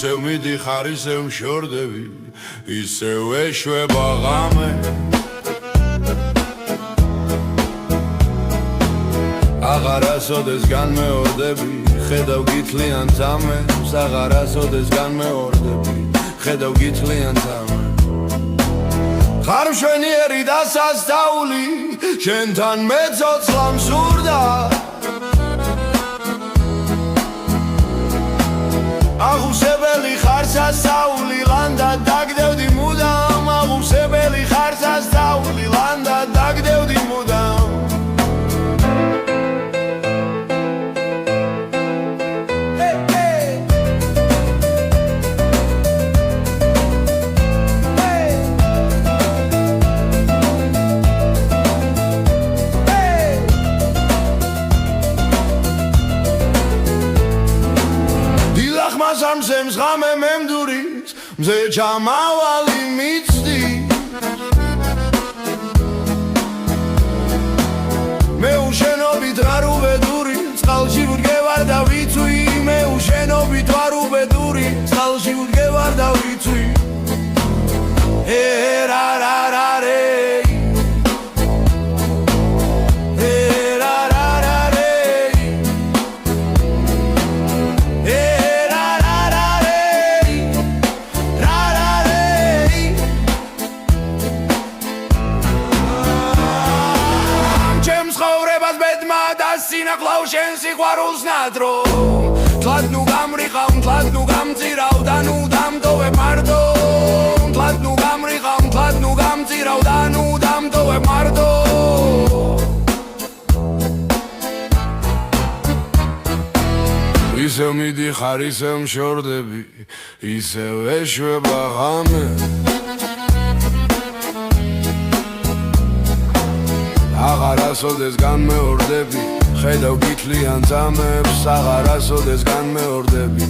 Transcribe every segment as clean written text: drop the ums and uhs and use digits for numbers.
ისევ მიდიხარ, ისევ მშორდები, ისევ ეშვება ღამე. აღარასოდეს განმეორდები, ხედავ გითლიან თამებს, აღარასოდეს განმეორდები, ხედავ გითლიან თამებს. ხარ მშვენიერი და სასწაული, შენთან მეცოცხლა მსურდა. აღუსებელი ხარ სასწაული, ლანდა დაგდევდი მუდამ. აღუსებელი ხარ სასწაული, ლანდა დაგდევდი მუდამ. სამსემს ღამე მემდურის, მზე ჩამავალი მიცდი. მე უშენობით ვარ უბედური, წყალში ვდგევარ და ვიცვი. მე უშენობით ვარ უბედური, წყალში ვდგევარ და ვიცვი. სინაკლავ შენ სიყვარულს ნადრო. თლად ნუ გამრიხავ, თლად ნუ გამწირავ და ნუ დამტოვებ მარტო. თლად ნუ გამრიხავ, თლად ნუ გამწირავ და ნუ დამტოვებ მარტო. ისევ მიდიხარ, ისევ მშორდები, ისევ ეშვება ღამე. აღარასოდეს განმეორდები, ხედავ გითლიან თამებს. აღარასოდეს განმეორდები,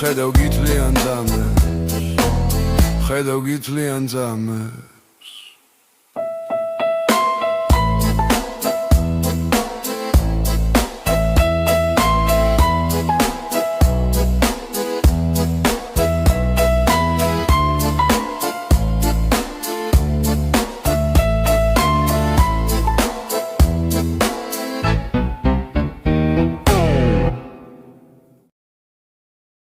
ხედავ გითლიან თამებს, ხედავ გითლიან თამებს.